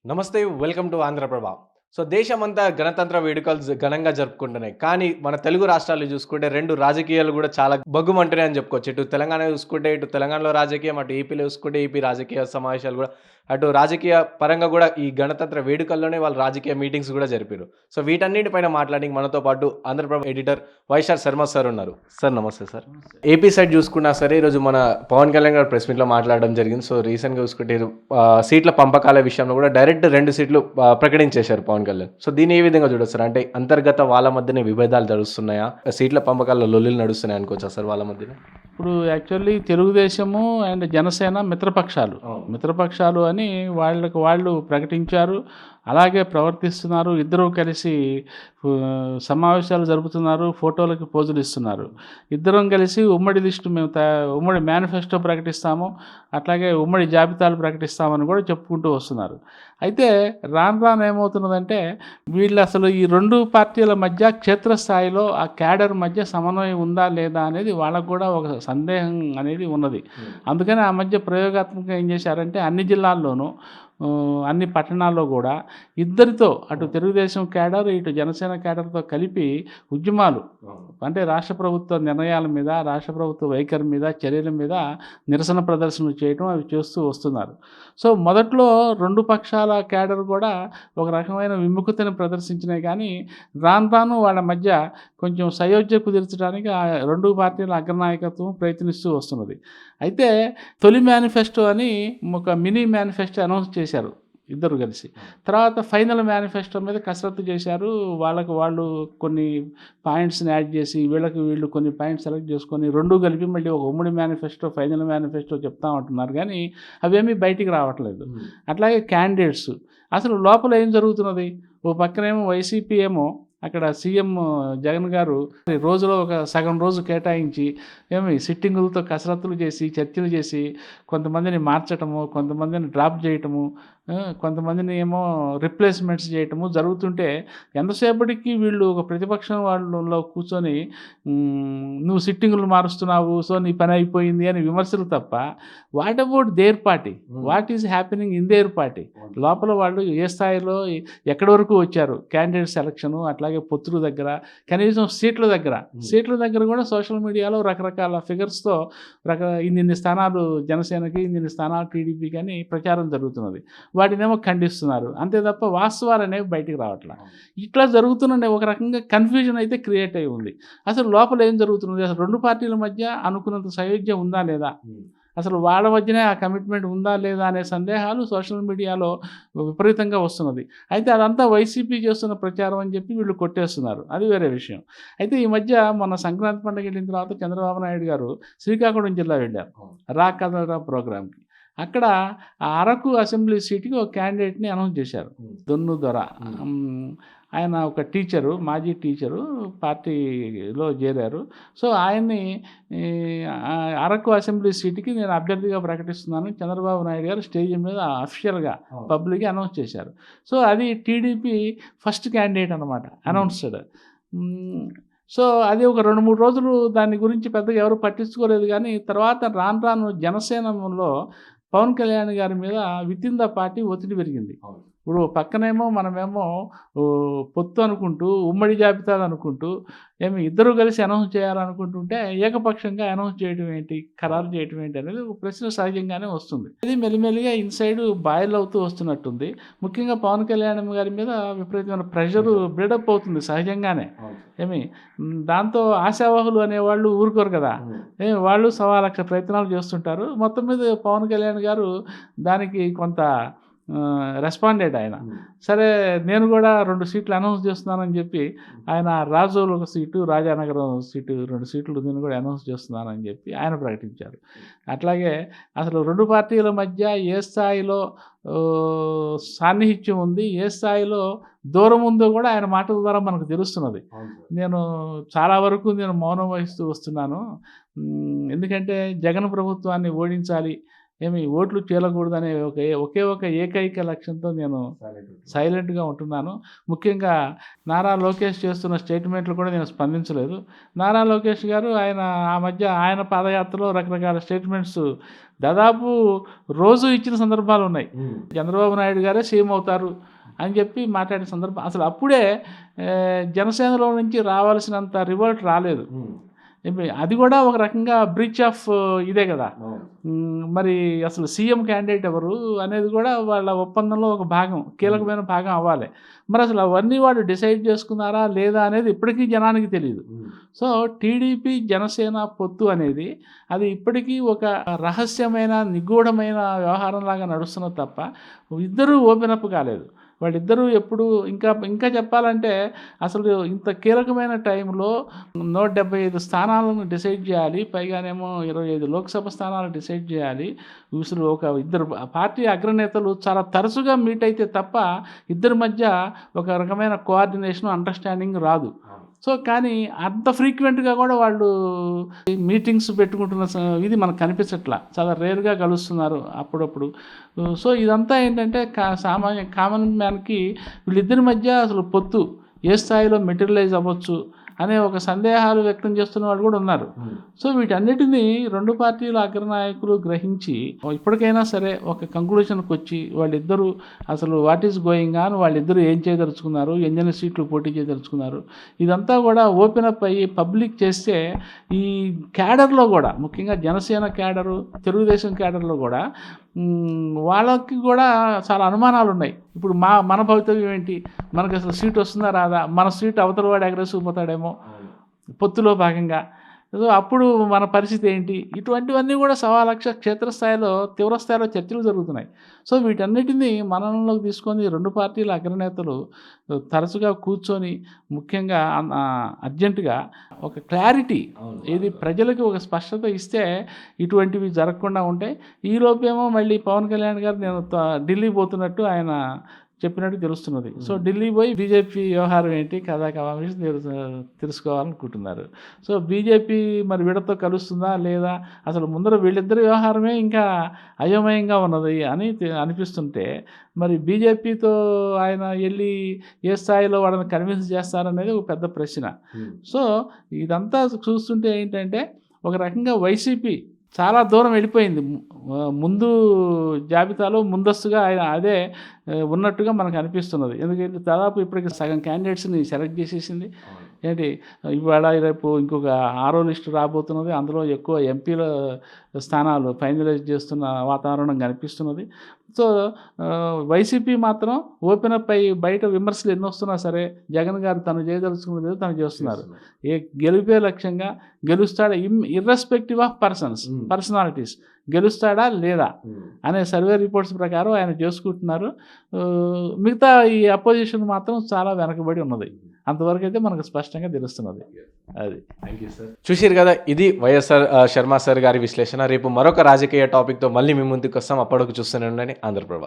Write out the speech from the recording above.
నమస్తే. Welcome to Andhra Prabha. దేశమంతా గణతంత్ర వేడుకలు ఘనంగా జరుపుకుంటున్నాయి. కానీ మన తెలుగు రాష్ట్రాల్లో చూసుకుంటే 2 రాజకీయాలు గూడా చాలా భగ్గుమంటున్నాయని చెప్పుకోవచ్చు. ఇటు తెలంగాణ చూసుకుంటే ఇటు తెలంగాణలో రాజకీయం, అటు ఏపీలో చూసుకుంటే ఏపీ రాజకీయ సమావేశాలు గూడా, అటు రాజకీయ పరంగా గూడా ఈ గణతంత్ర వేడుకల్లోనే వాళ్ళు రాజకీయ మీటింగ్స్ గూడా జరిపారు. వీటన్నిటి పైన మాట్లాడడానికి మనతో పాటు ఆంధ్రప్రభ ఎడిటర్ వైఎస్ఆర్ శర్మ సార్ ఉన్నారు. సార్ నమస్తే సార్. ఏపీ సైడ్ చూసుకున్నా సరే ఈరోజు మన పవన్ కళ్యాణ్ గారు ప్రెస్ మీట్‌లో మాట్లాడడం జరిగింది. రీసెంట్‌గా చూసుకుంటే సీట్ల పంపకాల విషయంలో కూడా డైరెక్ట్ 2 సీట్లు ప్రకటించేశారు పవన్ కళ్యాణ్. దీన్ని ఏ విధంగా చూడొచ్చు సార్? అంటే అంతర్గత వాళ్ళ మధ్యనే విభేదాలు నడుస్తున్నాయా? సీట్ల పంపకాల్లో లొల్లులు నడుస్తున్నాయి అనుకోవచ్చా సార్ వాళ్ళ మధ్యన? ఇప్పుడు యాక్చువల్లీ తెలుగుదేశము అండ్ జనసేన మిత్రపక్షాలు. మిత్రపక్షాలు అని వాళ్ళకి వాళ్ళు ప్రకటించారు. అలాగే ప్రవర్తిస్తున్నారు. ఇద్దరూ కలిసి సమావేశాలు జరుపుతున్నారు. ఫోటోలకి పోజులు ఇస్తున్నారు. ఇద్దరం కలిసి ఉమ్మడి లిస్టు మేము ఉమ్మడి మేనిఫెస్టో ప్రకటిస్తాము. అట్లాగే ఉమ్మడి జాబితాలు ప్రకటిస్తామని కూడా చెప్పుకుంటూ వస్తున్నారు. అయితే రాను రాను ఏమవుతున్నదంటే వీళ్ళు అసలు ఈ 2 పార్టీల మధ్య క్షేత్రస్థాయిలో ఆ క్యాడర్ మధ్య సమన్వయం ఉందా లేదా అనేది వాళ్ళకు కూడా ఒక సందేహం అనేది ఉన్నది. అందుకని ఆ మధ్య ప్రయోగాత్మకంగా ఏం చేశారంటే అన్ని జిల్లాల్లోనూ అన్ని పట్టణాల్లో కూడా ఇద్దరితో అటు తెలుగుదేశం క్యాడర్ ఇటు జనసేన క్యాడర్తో కలిపి ఉద్యమాలు అంటే రాష్ట్ర ప్రభుత్వ నిర్ణయాల మీద, రాష్ట్ర ప్రభుత్వ వైఖరి మీద, చర్యల మీద నిరసన ప్రదర్శనలు చేయడం అవి చేస్తూ వస్తున్నారు. మొదట్లో 2 పక్షాల క్యాడర్ కూడా ఒక రకమైన విముఖతను ప్రదర్శించినాయి. కానీ రాను రాను వాళ్ళ మధ్య కొంచెం సయోధ్య కుదిర్చడానికి ఆ 2 పార్టీల అగ్రనాయకత్వం ప్రయత్నిస్తూ వస్తున్నది. అయితే తొలి మేనిఫెస్టో అని ఒక మినీ మేనిఫెస్టో అనౌన్స్ చేశారు ఇద్దరు కలిసి. తర్వాత ఫైనల్ మేనిఫెస్టో మీద కసరత్తు చేశారు. వాళ్ళకు వాళ్ళు కొన్ని పాయింట్స్ని యాడ్ చేసి, వీళ్ళకి వీళ్ళు కొన్ని పాయింట్స్ సెలెక్ట్ చేసుకొని 2 కలిపి మళ్ళీ ఒక ఉమ్మడి మేనిఫెస్టో, ఫైనల్ మేనిఫెస్టో చెప్తామంటున్నారు. కానీ అవేమీ బయటికి రావట్లేదు. అట్లాగే క్యాండిడేట్స్ అసలు లోపల ఏం జరుగుతున్నది? ఓ పక్కనేమో వైసీపీ ఏమో అక్కడ సీఎం జగన్ గారు రోజులో ఒక సగం రోజు కేటాయించి సిట్టింగులతో కసరత్తులు చేసి, చర్చలు చేసి కొంతమందిని మార్చటము, కొంతమందిని డ్రాప్ చేయటము, కొంతమందిని ఏమో రిప్లేస్మెంట్స్ చేయటము జరుగుతుంటే ఎంతసేపటికి వీళ్ళు ఒక ప్రతిపక్షం వాళ్ళలో కూర్చొని నువ్వు సిట్టింగులు మారుస్తున్నావు, నీ పని అయిపోయింది అని విమర్శలు తప్ప what about their party, what is happening in their party? లోపల వాళ్ళు ఏ స్థాయిలో ఎక్కడి వరకు వచ్చారు? క్యాండిడేట్ సెలక్షను, అట్లాగే పొత్తుల దగ్గర, కనీసం సీట్ల దగ్గర కూడా సోషల్ మీడియాలో రకరకాల ఫిగర్స్తో ఇన్ని స్థానాలు జనసేనకి, ఇన్ని స్థానాలు టీడీపీకి అని ప్రచారం జరుగుతున్నది. వాటినేమో ఖండిస్తున్నారు. అంతే తప్ప వాస్తవాలు అనేవి బయటికి రావట్లా. ఇట్లా జరుగుతున్న ఒక రకంగా కన్ఫ్యూజన్ అయితే క్రియేట్ అయి ఉంది. అసలు లోపల ఏం జరుగుతున్నది? అసలు 2 పార్టీల మధ్య అనుకున్నంత సయోధ్యం ఉందా లేదా? అసలు వాళ్ళ మధ్యనే ఆ కమిట్మెంట్ ఉందా లేదా అనే సందేహాలు సోషల్ మీడియాలో విపరీతంగా వస్తున్నది. అయితే అదంతా వైసీపీ చేస్తున్న ప్రచారం అని చెప్పి వీళ్ళు కొట్టేస్తున్నారు. అది వేరే విషయం. అయితే ఈ మధ్య మొన్న సంక్రాంతి పండుగ వెళ్ళిన తర్వాత చంద్రబాబు నాయుడు గారు శ్రీకాకుళం జిల్లా వెళ్ళారు రా కథరా ప్రోగ్రామ్కి. అక్కడ ఆ అరకు అసెంబ్లీ సీటుకి ఒక క్యాండిడేట్ని అనౌన్స్ చేశారు. దొన్ను దొర. ఆయన ఒక టీచరు, మాజీ టీచరు, పార్టీలో చేరారు. ఆయన్ని అరకు అసెంబ్లీ సీటుకి నేను అభ్యర్థిగా ప్రకటిస్తున్నాను చంద్రబాబు నాయుడు గారు స్టేజ్ మీద అఫీషియల్గా పబ్లిక్గా అనౌన్స్ చేశారు. అది టీడీపీ ఫస్ట్ క్యాండిడేట్ అనమాట, అనౌన్స్డ్. అది ఒక 2-3 రోజులు దాని గురించి పెద్దగా ఎవరు పట్టించుకోలేదు. కానీ తర్వాత రాను రాను జనసేనలో పవన్ కళ్యాణ్ గారి మీద వితిన్ ద పార్టీ ఒత్తిడి పెరిగింది. ఇప్పుడు పక్కనేమో మనమేమో పొత్తు అనుకుంటూ, ఉమ్మడి జాబితాలు అనుకుంటూ, ఇద్దరు కలిసి అనౌన్స్ చేయాలనుకుంటుంటే ఏకపక్షంగా అనౌన్స్ చేయడం ఏంటి, ఖరారు చేయడం ఏంటి అనేది ఒక ప్రశ్న సహజంగానే వస్తుంది. ఇది మెల్లిమెల్లిగా ఇన్సైడ్ బాయిల్ అవుతూ వస్తున్నట్టుంది. ముఖ్యంగా పవన్ కళ్యాణ్ గారి మీద విపరీతమైన ప్రెషరు బిల్డప్ అవుతుంది సహజంగానే. దాంతో ఆశావాహులు అనేవాళ్ళు ఊరుకోరు కదా. వాళ్ళు 1,00,000 ప్రయత్నాలు చేస్తుంటారు. మొత్తం మీద పవన్ కళ్యాణ్ గారు దానికి కొంత రెస్పాండెడ్ ఆయన. సరే నేను కూడా 2 సీట్లు అనౌన్స్ చేస్తున్నానని చెప్పి ఆయన రాజోలు ఒక సీటు, రాజానగరం సీటు 2 సీట్లు నేను కూడా అనౌన్స్ చేస్తున్నానని చెప్పి ఆయన ప్రకటించారు. అట్లాగే అసలు 2 పార్టీల మధ్య ఏ స్థాయిలో సాన్నిహిత్యం ఉంది, ఏ స్థాయిలో దూరం ఉందో కూడా ఆయన మాటల ద్వారా మనకు తెలుస్తున్నది. నేను చాలా వరకు మౌనం వహిస్తూ వస్తున్నాను. ఎందుకంటే జగన్ ప్రభుత్వాన్ని ఓడించాలి, ఏమి ఓట్లు చీలకూడదనే ఒకే ఒక ఏకైక లక్ష్యంతో నేను సైలెంట్గా ఉంటున్నాను. ముఖ్యంగా నారా లోకేష్ చేస్తున్న స్టేట్మెంట్లు కూడా నేను స్పందించలేదు. నారా లోకేష్ గారు ఆ మధ్య ఆయన పాదయాత్రలో రకరకాల స్టేట్మెంట్స్ దాదాపు రోజు ఇచ్చిన సందర్భాలు ఉన్నాయి. చంద్రబాబు నాయుడు గారే సీఎం అవుతారు అని చెప్పి మాట్లాడిన సందర్భం అసలు అప్పుడే జనసేనలో నుంచి రావాల్సినంత రివోల్ట్ రాలేదు. అది కూడా ఒక రకంగా బ్రీచ్ ఆఫ్ ఇదే కదా. మరి అసలు సీఎం క్యాండిడేట్ ఎవరు అనేది కూడా వాళ్ళ ఒప్పందంలో ఒక భాగం, కీలకమైన భాగం అవ్వాలి. మరి అసలు అవన్నీ వాళ్ళు డిసైడ్ చేసుకున్నారా లేదా అనేది ఇప్పటికీ జనానికి తెలియదు. సో టీడీపీ జనసేన పొత్తు అనేది అది ఇప్పటికీ ఒక రహస్యమైన నిగూఢమైన వ్యవహారంలాగా నడుస్తున్నది తప్ప ఇద్దరూ ఓపెన్ అప్ కాలేదు. వాళ్ళిద్దరూ ఎప్పుడు ఇంకా చెప్పాలంటే అసలు ఇంత కీలకమైన టైంలో 175 స్థానాలను డిసైడ్ చేయాలి, పైగానేమో 25 లోక్సభ స్థానాలు డిసైడ్ చేయాలి. అసలు ఒక ఇద్దరు పార్టీ అగ్రనేతలు చాలా తరచుగా మీట్ అయితే తప్ప ఇద్దరి మధ్య ఒక రకమైన కోఆర్డినేషన్, అండర్స్టాండింగ్ రాదు. సో కానీ అంత ఫ్రీక్వెంట్గా కూడా వాళ్ళు మీటింగ్స్ పెట్టుకుంటున్న ఇది మనకు కనిపించట్లా, చాలా రేర్గా కలుస్తున్నారు అప్పుడప్పుడు. సో ఇదంతా ఏంటంటే కామన్ మ్యాన్కి వీళ్ళిద్దరి మధ్య అసలు పొత్తు ఏ స్థాయిలో మెటీరియలైజ్ అవ్వచ్చు అనే ఒక సందేహాలు వ్యక్తం చేస్తున్న వాళ్ళు కూడా ఉన్నారు. సో వీటన్నిటినీ రెండు పార్టీల అగ్రనాయకులు గ్రహించి ఇప్పటికైనా సరే ఒక కంక్లూషన్కి వచ్చి వాళ్ళిద్దరూ అసలు వాట్ ఈస్ గోయింగ్ ఆన్, వాళ్ళిద్దరూ ఏం చేయదలుచుకున్నారు, ఎన్ని సీట్లు పోటీ చేయదలుచుకున్నారు, ఇదంతా కూడా ఓపెన్ అప్ అయ్యి పబ్లిక్ చేస్తే ఈ క్యాడర్లో కూడా ముఖ్యంగా జనసేన క్యాడరు, తెలుగుదేశం క్యాడర్లో కూడా వాళ్ళకి కూడా చాలా అనుమానాలు ఉన్నాయి. ఇప్పుడు మన భవితవ్యం ఏంటి, మనకు అసలు సీట్ వస్తుందా రాదా, మన సీట్ అవతల వాడు ఎగరేసుకుపోతాడేమో పొత్తులో భాగంగా, సో అప్పుడు మన పరిస్థితి ఏంటి, ఇటువంటివన్నీ కూడా సవాలక్ష క్షేత్రస్థాయిలో తీవ్రస్థాయిలో చర్చలు జరుగుతున్నాయి. సో వీటన్నిటినీ మననంలోకి తీసుకొని రెండు పార్టీల అగ్రనేతలు తరచుగా కూర్చొని ముఖ్యంగా అర్జెంటుగా ఒక క్లారిటీ, ఇది ప్రజలకు ఒక స్పష్టత ఇస్తే ఇటువంటివి జరగకుండా ఉంటాయి. ఈలోపేమో మళ్ళీ పవన్ కళ్యాణ్ గారు నేను ఢిల్లీ పోతున్నట్టు ఆయన చెప్పినట్టు తెలుస్తున్నది. సో ఢిల్లీ పోయి బీజేపీ వ్యవహారం ఏంటి కథా కవాంశం తెలుసుకోవాలనుకుంటున్నారు. సో బీజేపీ మరి వీళ్ళతో కలుస్తుందా లేదా, అసలు ముందర వీళ్ళిద్దరి వ్యవహారమే ఇంకా అయోమయంగా ఉన్నది అని అనిపిస్తుంటే మరి బీజేపీతో ఆయన వెళ్ళి ఏ స్థాయిలో వాళ్ళని కన్విన్స్ చేస్తారనేది ఒక పెద్ద ప్రశ్న. సో ఇదంతా చూస్తుంటే ఏంటంటే ఒక రకంగా వైసీపీ చాలా దూరం వెళ్ళిపోయింది. ముందు జాబితాలో ముందస్తుగా ఆయన అదే ఉన్నట్టుగా మనకు అనిపిస్తున్నది. ఎందుకంటే దాదాపు ఇప్పటికి సగం క్యాండిడేట్స్ని సెలెక్ట్ చేసేసింది. ఏంటి ఇవాళ రేపు ఇంకొక 6వ లిస్టు రాబోతున్నది. అందులో ఎక్కువ ఎంపీల స్థానాలు ఫైనలైజ్ చేస్తున్న వాతావరణం కనిపిస్తున్నది. సో వైసీపీ మాత్రం ఓపెన్ అప్ అయ్యి బయట విమర్శలు ఎన్ని వస్తున్నా సరే జగన్ గారు తను చేయదలుచుకున్నది తను చేస్తున్నారు. గెలిపే లక్ష్యంగా గెలుస్తాడా ఇర్రెస్పెక్టివ్ ఆఫ్ పర్సనాలిటీస్ గెలుస్తాడా లేదా అనే సర్వే రిపోర్ట్స్ ప్రకారం ఆయన చేసుకుంటున్నారు. మిగతా ఈ అపోజిషన్ మాత్రం చాలా వెనకబడి ఉన్నది. అంతవరకు అయితే మనకు స్పష్టంగా తెలుస్తున్నది. అది థ్యాంక్ యూ సార్. చూసారు కదా, ఇది వైఎస్ఆర్ శర్మ సార్ గారి విశ్లేషణ. రేపు మరొక రాజకీయ టాపిక్తో మళ్ళీ మీ ముందుకు వస్తాం. అప్పటికి చూస్తూనే ఉండండి ఆంధ్రప్రభ.